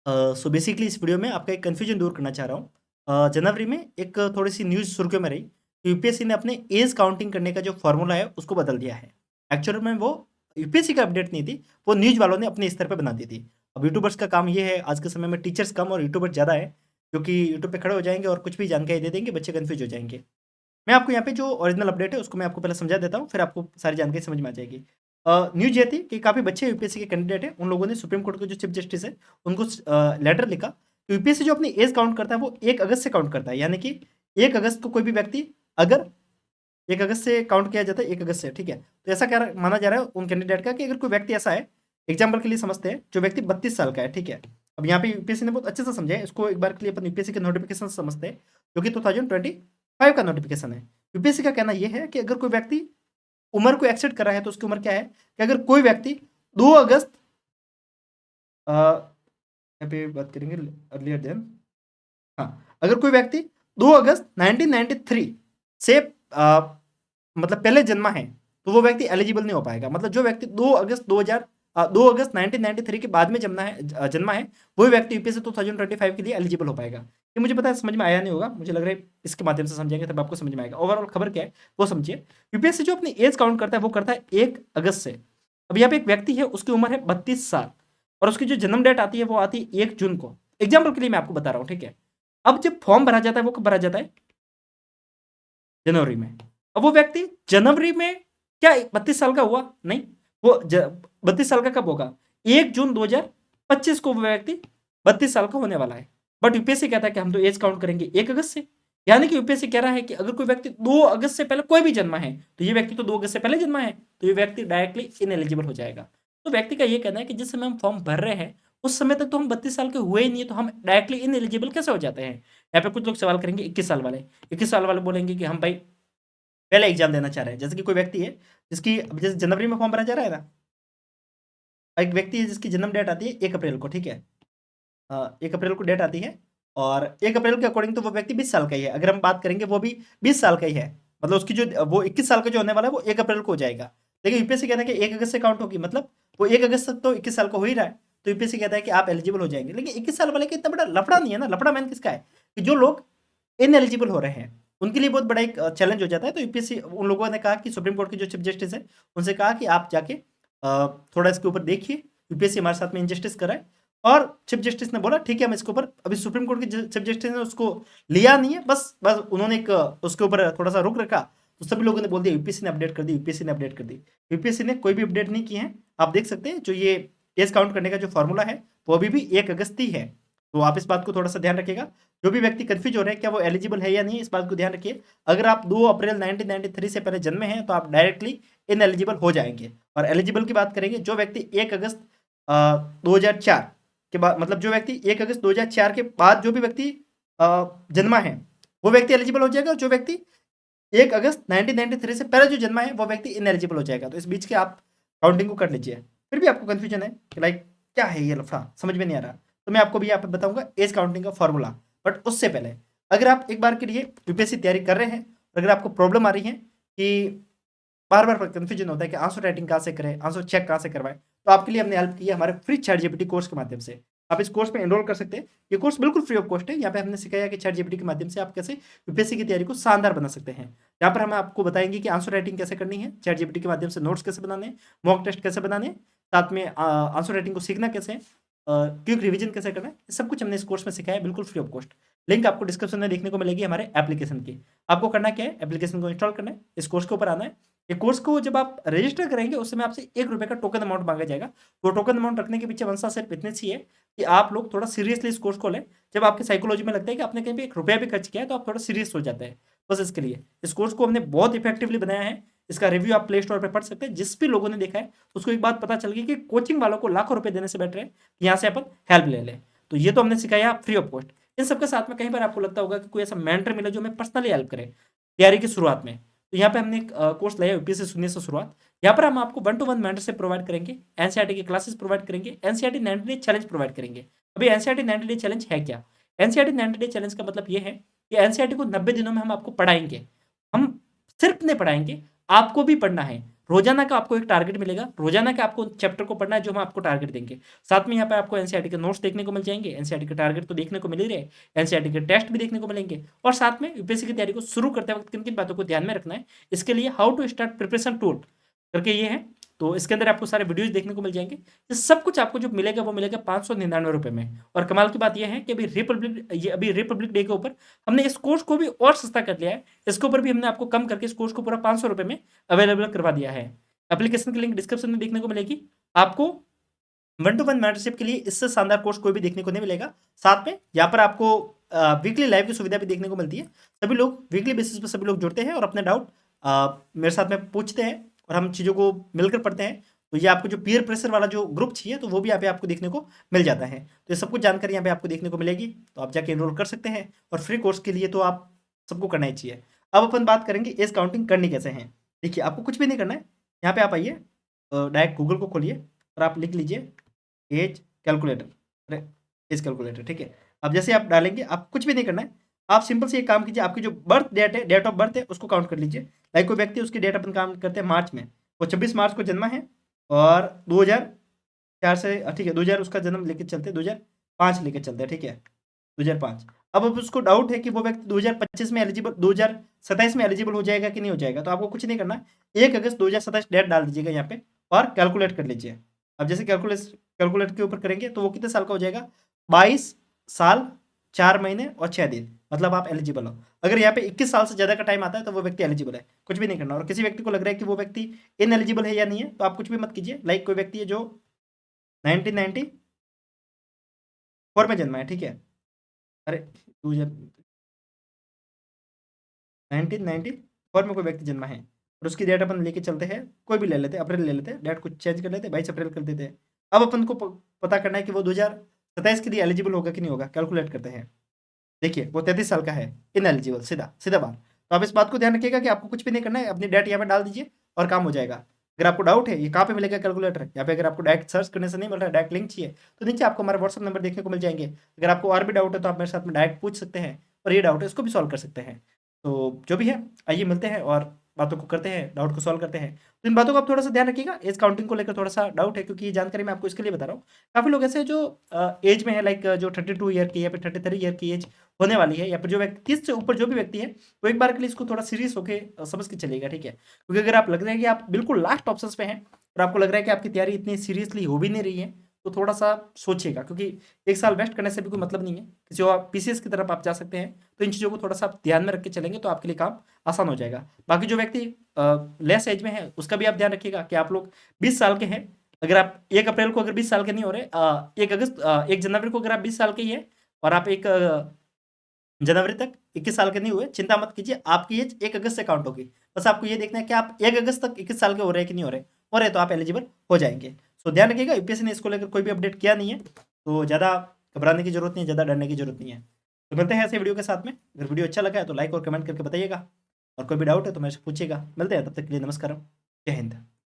So basically इस video में आपका एक कन्फ्यूजन दूर करना चाह रहा हूँ। जनवरी में एक थोड़ी-सी न्यूज़ सुर्खियों में रही कि यूपीएससी ने अपने ऐज काउंटिंग करने का जो फ़ॉर्मूला है, उसको बदल दिया है। एक्चुअल में वो यूपीएससी का अपडेट नहीं थी, वो न्यूज़ वालों ने अपने स्तर पे बना दी थी। अब यूट्यूबर्स का काम ये है, आज के समय में टीचर्स कम और यूट्यूबर ज़्यादा है, क्योंकि यूट्यूब पे खड़े हो जाएँगे और कुछ भी जानकारी दे देंगे, बच्चे कन्फ्यूज़ हो जाएँगे। मैं आपको यहाँ पे जो ओरिजिनल अपडेट है, उसको मैं आपको पहले समझा देता हूँ, फिर आपको सारी जानकारी समझ में आ जाएगी। न्यूज़ ये थी कि काफ़ी बच्चे यूपीएससी के कैंडिडेट हैं, उन लोगों ने सुप्रीम कोर्ट के जो चीफ जस्टिस हैं, उनको लेटर लिखा कि यूपीएससी जो अपनी एज काउंट करता है, वो 1 अगस्त से काउंट करता है। यानी कि 1 अगस्त को कोई भी व्यक्ति अगर 1 अगस्त से काउंट किया जाता है, 1 अगस्त से, ठीक है? तो ऐसा क्या माना जा रहा है उन कैंडिडेट का कि अगर कोई व्यक्ति ऐसा है, एग्ज़ाम्पल के लिए समझते हैं, जो व्यक्ति 32 साल का है, ठीक है? अब यहाँ पे यूपीएससी ने बहुत अच्छे से समझा है, इसको एक बार के लिए अपन यूपीएससी के नोटिफ़िकेशन से समझते हैं, जो कि 2025 का नोटिफ़िकेशन है। यूपीएससी का कहना ये है कि अगर कोई व्यक्ति उम्र को एक्सीड कर रहा है, तो उसकी उम्र क्या है कि अगर कोई व्यक्ति 2 अगस्त यहाँ पे बात करेंगे अर्लियर देन, हाँ, अगर कोई व्यक्ति 2 अगस्त 1993 से मतलब पहले जन्मा है, तो वो व्यक्ति एलिजिबल नहीं हो पाएगा। मतलब जो व्यक्ति 2 अगस्त 1993 के बाद में जन्मा है, वही व्यक्ति यूपीएससी 2025 के लिए एलिजिबल हो पाएगा। ये मुझे पता है समझ में आया नहीं होगा, मुझे लग रहा है इसके माध्यम से समझेंगे तब आपको समझ में आएगा। ओवरऑल खबर क्या है, वो समझिए। यूपीएससी जो अपनी एज काउंट करता है, वो करता है 1 अगस्त से। अब यहाँ पे एक व्यक्ति है, उसकी उम्र है 32 साल और उसकी जो जन्म डेट आती है, वो आती है 1 जून को। एग्जाम्पल के लिए मैं आपको बता रहा हूँ, ठीक है? अब जब फॉर्म भरा जाता है, वो कब भरा जाता है? जनवरी में। अब वो व्यक्ति जनवरी में क्या 32 साल का हुआ? नहीं, वो 32 साल का कब होगा? 1 जून 2025 को वो व्यक्ति 32 साल का होने वाला है। बट यूपीएससी कहता है कि हम तो एज काउंट करेंगे 1 अगस्त से। यानी कि यूपीएससी कह रहा है कि अगर कोई व्यक्ति 2 अगस्त से पहले कोई भी जन्मा है, तो ये व्यक्ति तो 2 अगस्त से पहले जन्मा है, तो ये व्यक्ति डायरेक्टली इनएलिजिबल हो जाएगा। तो व्यक्ति का ये कहना है कि जिस समय हम फॉर्म भर रहे हैं, उस समय तक तो हम 32 साल के हुए ही नहीं है, तो हम डायरेक्टली इनएलिजिबल कैसे हो जाते हैं? यहाँ पे कुछ लोग सवाल करेंगे 21 साल वाले। 21 साल वाले बोलेंगे कि हम भाई पहले एग्जाम देना चाह रहे हैं। जैसे कि कोई व्यक्ति है जिसकी अब जैसे जनवरी में फॉर्म भरा जा रहा है ना, एक व्यक्ति है जिसकी जन्म डेट आती है 1 अप्रैल को, ठीक है? 1 अप्रैल को डेट आती है और 1 अप्रैल के अकॉर्डिंग तो वो व्यक्ति 20 साल का ही है। अगर हम बात करेंगे वो भी 20 साल का ही है। मतलब उसकी जो वो 21 साल का जो होने वाला है, वो 1 अप्रैल को हो जाएगा। लेकिन यूपीएससी कहता है कि 1 अगस्त से काउंट होगी, मतलब वो 1 अगस्त तक तो 21 साल का हो ही रहा है। तो यूपीएससी कहता है कि आप एलिजिबल हो जाएंगे। लेकिन 21 साल वाले का इतना बड़ा लफड़ा नहीं है ना। लफड़ा मैन किसका है कि जो लोग इनएलिजिबल हो रहे हैं, उनके लिए बहुत बड़ा एक चैलेंज हो जाता है। तो यूपीएससी उन लोगों ने कहा कि सुप्रीम कोर्ट के जो चीफ जस्टिस है, उनसे कहा कि आप जाके थोड़ा इसके ऊपर देखिए, यूपीएससी हमारे साथ में इनजस्टिस कर रहा है। और चीफ जस्टिस ने बोला ठीक है, हम इसके ऊपर, अभी सुप्रीम कोर्ट के चीफ जस्टिस ने उसको लिया नहीं है, बस बस उन्होंने एक उसके ऊपर थोड़ा सा रुक रखा। तो सभी लोगों ने बोल दिया यूपीएससी ने अपडेट कर दी, यूपीएससी ने अपडेट कर दी। यूपीएससी ने कोई भी अपडेट नहीं की है। आप देख सकते हैं जो ये एज काउंट करने का जो फॉर्मूला है, वो अभी भी 1 अगस्त ही है। तो आप इस बात को थोड़ा सा ध्यान रखिएगा। जो भी व्यक्ति कंफ्यूज हो रहे हैं क्या वो एलिजिबल है या नहीं, इस बात को ध्यान रखिए। अगर आप 2 अप्रैल 1993 से पहले जन्मे हैं, तो आप डायरेक्टली इनएलिजिबल हो जाएंगे। और एलिजिबल की बात करेंगे, जो व्यक्ति 1 अगस्त 2004 के बाद, मतलब जो व्यक्ति 1 अगस्त 2004 के बाद जो भी व्यक्ति जन्मा है, वो व्यक्ति एलिजिबल हो जाएगा। और जो व्यक्ति 1 अगस्त 1993 से पहले जो जन्मा है, वो व्यक्ति इनएलिजिबल हो जाएगा। तो इस बीच के आप काउंटिंग को कर लीजिए। फिर भी आपको कंफ्यूजन है कि लाइक क्या है ये लफड़ा, समझ में नहीं आ रहा, तो मैं आपको भी यहाँ पे बताऊंगा एज काउंटिंग का फॉर्मूला। बट उससे पहले, अगर आप एक बार के लिए यूपीएससी तैयारी कर रहे हैं, अगर आपको प्रॉब्लम आ रही है कि बार बार कंफ्यूजन होता है कि आंसर राइटिंग कहाँ से करें, आंसर चेक कहाँ से करवाएं, तो आपके लिए हमने हेल्प की है हमारे फ्री चैट जीपीटी कोर्स के माध्यम से। आप इस कोर्स में एनरोल कर सकते हैं। ये कोर्स बिल्कुल फ्री ऑफ कॉस्ट है। यहाँ पे हमने सिखाया कि चैट जीपीटी के माध्यम से आप कैसे यूपीएससी की तैयारी को शानदार बना सकते हैं। यहाँ पर हम आपको बताएंगे कि आंसर राइटिंग कैसे करनी है, चैट जीपीटी के माध्यम से नोट्स कैसे बनाने, मॉक टेस्ट कैसे बनाने, साथ में आंसर राइटिंग को सीखना कैसे है, क्विक रिवीजन कैसे करना है, ये सब कुछ हमने इस कोर्स में सिखाया है, बिल्कुल फ्री ऑफ कॉस्ट। लिंक आपको डिस्क्रिप्शन में देखने को मिलेगी हमारे एप्लीकेशन की। आपको करना क्या है, एप्लीकेशन को इंस्टॉल करना है, इस कोर्स के ऊपर आना है। ये कोर्स को जब आप रजिस्टर करेंगे, उस समय आपसे 1 रुपये का टोकन अमाउंट मांगा जाएगा। वो टोकन अमाउंट रखने के पीछे मंशा सिर्फ इतनी सी है कि आप लोग थोड़ा सीरियसली इस कोर्स को लें। जब आपकी साइकोलॉजी में लगता है कि आपने कहीं पे 1 रुपया भी खर्च किया है, तो आप थोड़ा सीरियस हो जाते हैं। बस इसके लिए इस कोर्स को हमने बहुत इफेक्टिवली बनाया है। इसका रिव्यू आप प्ले स्टोर पर पढ़ सकते हैं। जिस भी लोगों ने देखा है, उसको एक बात पता चल गई कि कोचिंग वालों को लाखों रुपए देने से बेटर है यहाँ से अपन हेल्प ले लें। तो ये तो हमने सिखाया फ्री ऑफ कॉस्ट। इन सबके साथ में कहीं पर आपको लगता होगा कि कोई ऐसा मेंटर मिले जो हमें पर्सनली हेल्प करे तैयारी की शुरुआत में, तो यहाँ पे हमने एक कोर्स लाया यूपीएससी शून्य से शुरुआत। यहाँ पर हम आपको 1-to-1 मेंटरशिप प्रोवाइड करेंगे, एनसीईआरटी की क्लासेस प्रोवाइड करेंगे, एनसीईआरटी 90 डे चैलेंज प्रोवाइड करेंगे। अभी एनसीईआरटी 90 डे चैलेंज है क्या? एनसीईआरटी 90 डे चैलेंज का मतलब ये है कि एनसीईआरटी को 90 दिनों में हम आपको पढ़ाएंगे। हम सिर्फ नहीं पढ़ाएंगे, आपको भी पढ़ना है। रोजाना का आपको एक टारगेट मिलेगा, रोजाना का आपको चैप्टर को पढ़ना है जो हम आपको टारगेट देंगे। साथ में यहाँ पे आपको एनसीईआरटी के नोट्स देखने को मिल जाएंगे, एनसीईआरटी के टारगेट तो देखने को मिल ही रहे, एनसीईआरटी के टेस्ट भी देखने को मिलेंगे। और साथ में यूपीएससी की तैयारी को शुरू करते वक्त किन किन बातों को ध्यान में रखना है, इसके लिए how to start preparation tool करके ये है, तो इसके अंदर आपको सारे वीडियोज देखने को मिल जाएंगे। ये सब कुछ आपको जो मिलेगा वो मिलेगा 599 रुपये में। और कमाल की बात यह है कि अभी रिपब्लिक डे के ऊपर हमने इस कोर्स को भी और सस्ता कर लिया है, इसके ऊपर भी हमने आपको कम करके इस कोर्स को पूरा 500 रुपये में अवेलेबल करवा दिया है। एप्लीकेशन की लिंक डिस्क्रिप्शन में देखने को मिलेगी। आपको 1-to-1 मेंटरशिप के लिए इससे शानदार कोर्स कोई भी देखने को नहीं मिलेगा। साथ में यहाँ पर आपको वीकली लाइव की सुविधा भी देखने को मिलती है। सभी लोग वीकली बेसिस पर सभी लोग जुड़ते हैं और अपने डाउट मेरे साथ में पूछते हैं और हम चीज़ों को मिलकर पढ़ते हैं। तो ये आपको जो पीयर प्रेशर वाला जो ग्रुप चाहिए तो वो भी यहाँ पे आपको देखने को मिल जाता है। तो ये सब कुछ जानकारी यहाँ पे आपको देखने को मिलेगी, तो आप जाके एनरोल कर सकते हैं। और फ्री कोर्स के लिए तो आप सबको करना ही चाहिए। अब अपन बात करेंगे एज काउंटिंग करनी कैसे है। देखिए, आपको कुछ भी नहीं करना है, यहाँ पे आप आइए, डायरेक्ट गूगल को खोलिए और आप लिख लीजिए एज कैलकुलेटर, अरे एज कैलकुलेटर, ठीक है। अब जैसे आप डालेंगे, आप कुछ भी नहीं करना है, आप सिंपल से एक काम कीजिए, आपकी जो बर्थ डेट है, डेट ऑफ बर्थ है, उसको काउंट कर लीजिए। लाइक कोई व्यक्ति उसकी डेट अपन काउंट करते हैं मार्च में, वो 26 मार्च को जन्मा है और 2004 से, ठीक है, 2000 उसका जन्म लेके चलते, 2005 लेके चलते हैं, ठीक है, 2005। अब उसको डाउट है कि वो व्यक्ति 2025 में एलिजिबल, 2027 में एलिजिबल हो जाएगा कि नहीं हो जाएगा। तो आपको कुछ नहीं करना, 1 अगस्त 2027 डेट डाल दीजिएगा यहाँ पे और कैलकुलेट कर लीजिए। अब जैसे कैलकुलेट के ऊपर करेंगे तो वो कितने साल का हो जाएगा, 22 साल 4 महीने और 6 दिन, मतलब आप एलिजिबल हो। अगर यहाँ पे 21 साल से ज़्यादा का टाइम आता है तो वो व्यक्ति एलिजिबल है, कुछ भी नहीं करना। और किसी व्यक्ति को लग रहा है कि वो व्यक्ति इन एलिजिबल है या नहीं है, तो आप कुछ भी मत कीजिए। लाइक कोई व्यक्ति है जो 1994 में जन्मा है, ठीक है, अरे 1994 में कोई व्यक्ति जन्मा है और उसकी डेट अपन लेके चलते हैं, कोई भी ले लेते हैं, अप्रैल ले लेते हैं, डेट कुछ चेंज कर लेते हैं, 22 अप्रैल कर देते हैं। अब अपन को पता करना है कि वो 2027 के लिए एलिजिबल होगा कि नहीं होगा, कैलकुलेट करते हैं। देखिए, वो 33 साल का है, इन एलिजिबल, सीधा सीधा बात। तो आप इस बात को ध्यान रखिएगा कि आपको कुछ भी नहीं करना है, अपनी डेट यहाँ पे डाल दीजिए और काम हो जाएगा। अगर आपको डाउट है ये कहाँ पे मिलेगा कैलकुलेटर, यहाँ पे अगर आपको डायरेक्ट सर्च करने से नहीं मिल रहा है, डायरेक्ट लिंक चाहिए, तो नीचे आपको हमारे व्हाट्सअप नंबर देखने को मिल जाएंगे। अगर आपको और भी डाउट है तो आप मेरे साथ में डायरेक्ट पूछ सकते हैं और ये डाउट है इसको भी सॉल्व कर सकते हैं। तो जो भी है, आइए मिलते हैं और बातों को करते हैं, डाउट को सॉल्व करते हैं। तो इन बातों को आप थोड़ा सा ध्यान रखिएगा। एज काउंटिंग को लेकर थोड़ा सा डाउट है, क्योंकि ये जानकारी मैं आपको इसके लिए बता रहा हूँ। काफ़ी लोग ऐसे जो एज में है, लाइक जो 32 ईयर की या फिर 33 ईयर की एज होने वाली है, या फिर जो व्यक्ति 30 से ऊपर जो भी व्यक्ति है, वो एक बार के लिए इसको थोड़ा सीरियस होकर समझ के चलेगा, ठीक है। क्योंकि अगर आप लग रहा है कि आप बिल्कुल लास्ट ऑप्शन पे हैं और आपको लग रहा है कि आपकी तैयारी इतनी सीरियसली हो भी नहीं रही है, तो थोड़ा सा सोचिएगा, क्योंकि 1 साल वेस्ट करने से भी कोई मतलब नहीं है। किसी और पीसीएस की तरफ आप जा सकते हैं, तो इन चीज़ों को थोड़ा सा आप ध्यान में रख के चलेंगे तो आपके लिए काम आसान हो जाएगा। बाकी जो व्यक्ति लेस एज में है उसका भी आप ध्यान रखिएगा कि आप लोग 20 साल के हैं। अगर आप 1 अप्रैल को अगर 20 साल के नहीं हो रहे, 1 जनवरी को अगर आप 20 साल के ही है और आप 1 जनवरी तक 21 साल के नहीं हुए, चिंता मत कीजिए, आपकी एज 1 अगस्त से काउंट होगी। बस आपको ये देखना है कि आप 1 अगस्त तक 21 साल के हो रहे हैं कि नहीं हो रहे तो आप एलिजिबल हो जाएंगे। सो ध्यान रखिएगा, यूपीएससी ने इसको लेकर कोई भी अपडेट किया नहीं है, तो ज़्यादा घबराने की जरूरत नहीं है, ज़्यादा डरने की जरूरत नहीं है। तो मिलते हैं ऐसे वीडियो के साथ में। अगर वीडियो अच्छा लगा है तो लाइक और कमेंट करके बताइएगा, और कोई भी डाउट है तो मेरे से पूछिएगा। मिलते हैं, तब तक के लिए नमस्कार, जय हिंद।